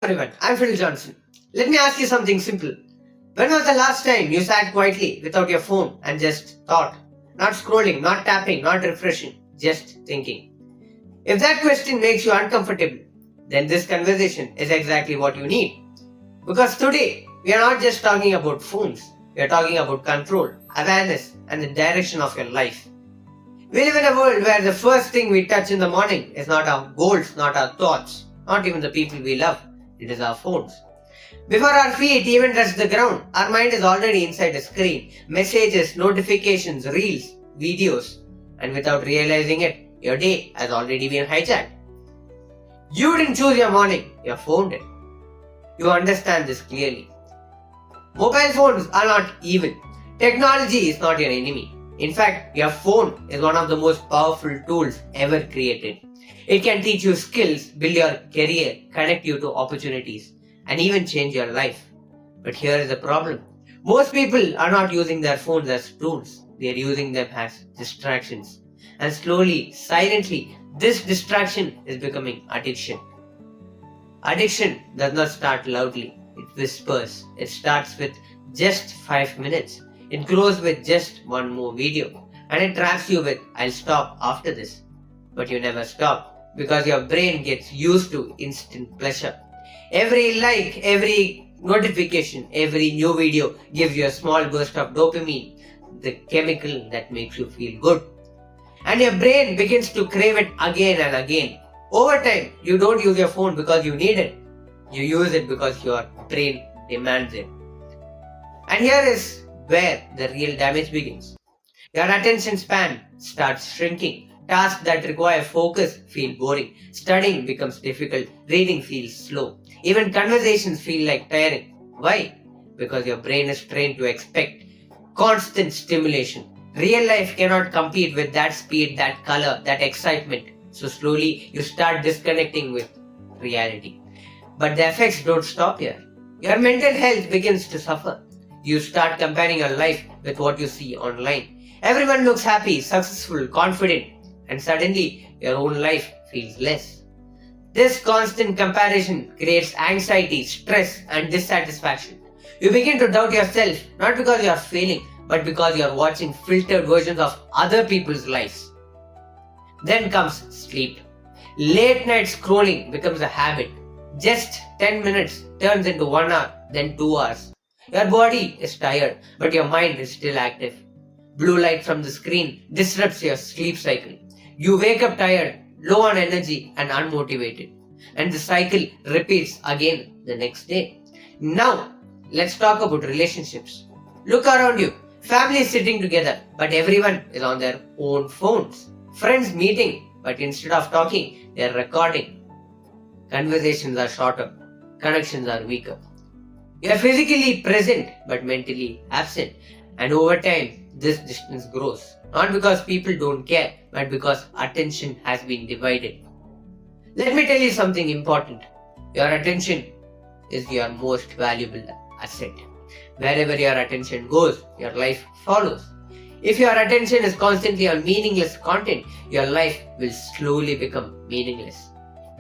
everyone, I'm Fidel Johnson. Let me ask you something simple. When was the last time you sat quietly without your phone and just thought? Not scrolling, not tapping, not refreshing, just thinking. If that question makes you uncomfortable, then this conversation is exactly what you need. Because today, we are not just talking about phones, we are talking about control, awareness, and the direction of your life. We live in a world where the first thing we touch in the morning is not our goals, not our thoughts, not even the people we love. It is our phones. Before our feet even touch the ground, our mind is already inside the screen. Messages, notifications, reels, videos. And without realizing it, your day has already been hijacked. You didn't choose your morning, your phone did. You understand this clearly. Mobile phones are not evil. Technology is not your enemy. In fact, your phone is one of the most powerful tools ever created. It can teach you skills, build your career, connect you to opportunities, and even change your life. But here is the problem. Most people are not using their phones as tools. They are using them as distractions. And slowly, silently, this distraction is becoming addiction. Addiction does not start loudly. It whispers. It starts with just 5 minutes. It grows with just one more video. And it traps you with, I'll stop after this. But you never stop because your brain gets used to instant pleasure. Every like, every notification, every new video gives you a small burst of dopamine, the chemical that makes you feel good. And your brain begins to crave it again and again. Over time, you don't use your phone because you need it. You use it because your brain demands it. And here is where the real damage begins. Your attention span starts shrinking. Tasks that require focus feel boring. Studying becomes difficult. Reading feels slow. Even conversations feel like tiring. Why? Because your brain is trained to expect constant stimulation. Real life cannot compete with that speed, that color, that excitement. So slowly you start disconnecting with reality. But the effects don't stop here. Your mental health begins to suffer. You start comparing your life with what you see online. Everyone looks happy, successful, confident, and suddenly your own life feels less. This constant comparison creates anxiety, stress, and dissatisfaction. You begin to doubt yourself, not because you are failing, but because you are watching filtered versions of other people's lives. Then comes sleep. Late night scrolling becomes a habit. Just 10 minutes turns into 1 hour, then 2 hours. Your body is tired, but your mind is still active. Blue light from the screen disrupts your sleep cycle. You wake up tired, low on energy, and unmotivated. And the cycle repeats again the next day. Now, let's talk about relationships. Look around you. Families sitting together, but everyone is on their own phones. Friends meeting, but instead of talking, they are recording. Conversations are shorter. Connections are weaker. You are physically present, but mentally absent. And over time, this distance grows. Not because people don't care, but because attention has been divided. Let me tell you something important. Your attention is your most valuable asset. Wherever your attention goes, your life follows. If your attention is constantly on meaningless content, your life will slowly become meaningless.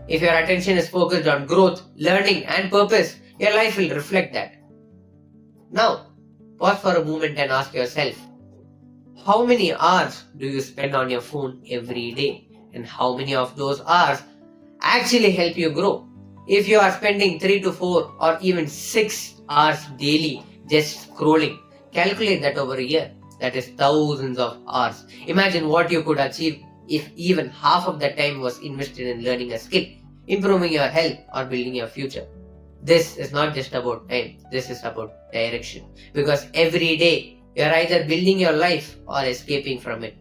If your attention is focused on growth, learning, and purpose, your life will reflect that. Now, pause for a moment and ask yourself, how many hours do you spend on your phone every day? And how many of those hours actually help you grow? If you are spending 3 to 4 or even 6 hours daily just scrolling, calculate that over a year. That is thousands of hours. Imagine what you could achieve if even half of that time was invested in learning a skill, improving your health, or building your future. This is not just about time, this is about direction. Because every day, you are either building your life or escaping from it.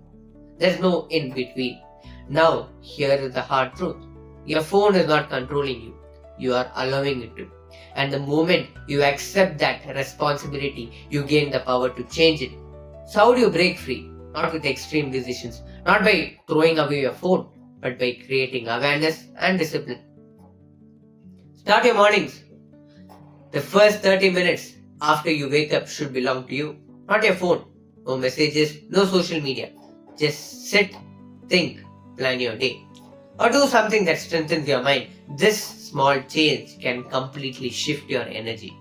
There's no in between. Now, here is the hard truth. Your phone is not controlling you. You are allowing it to. And the moment you accept that responsibility, you gain the power to change it. So how do you break free? Not with extreme decisions, not by throwing away your phone, but by creating awareness and discipline. Start your mornings. The first 30 minutes after you wake up should belong to you, not your phone. No messages, no social media. Just sit, think, plan your day. Or do something that strengthens your mind. This small change can completely shift your energy.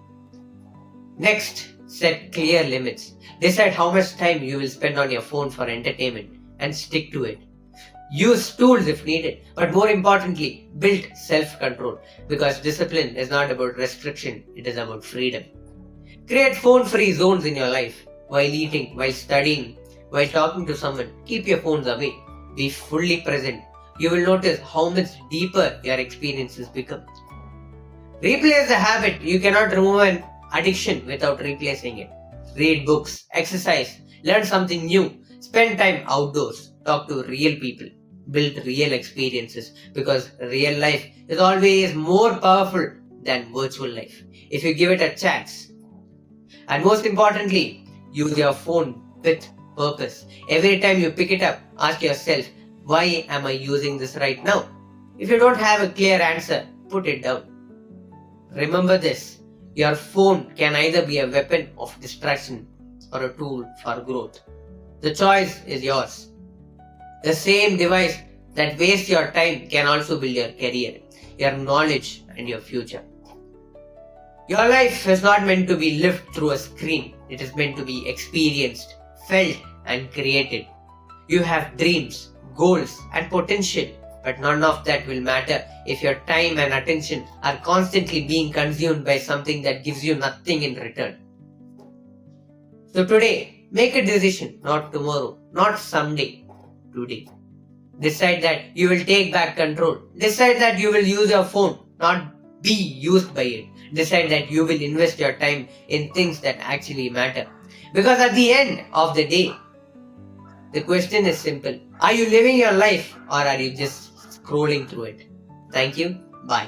Next, set clear limits. Decide how much time you will spend on your phone for entertainment and stick to it. Use tools if needed, but more importantly, build self-control, because discipline is not about restriction, it is about freedom. Create phone-free zones in your life. While eating, while studying, while talking to someone, keep your phones away. Be fully present. You will notice how much deeper your experiences become. Replace the habit. You cannot remove an addiction without replacing it. Read books, exercise, learn something new, spend time outdoors, talk to real people, build real experiences, because real life is always more powerful than virtual life if you give it a chance. And most importantly, use your phone with purpose. Every time you pick it up, ask yourself, why am I using this right now? If you don't have a clear answer, put it down. Remember this, your phone can either be a weapon of distraction or a tool for growth. The choice is yours. The same device that wastes your time can also build your career, your knowledge, and your future. Your life is not meant to be lived through a screen. It is meant to be experienced, felt, and created. You have dreams, goals, and potential, but none of that will matter if your time and attention are constantly being consumed by something that gives you nothing in return. So today, make a decision, not tomorrow, not someday, today. Decide that you will take back control. Decide that you will use your phone, not be used by it. Decide that you will invest your time in things that actually matter. Because at the end of the day, the question is simple. Are you living your life or are you just scrolling through it? Thank you. Bye.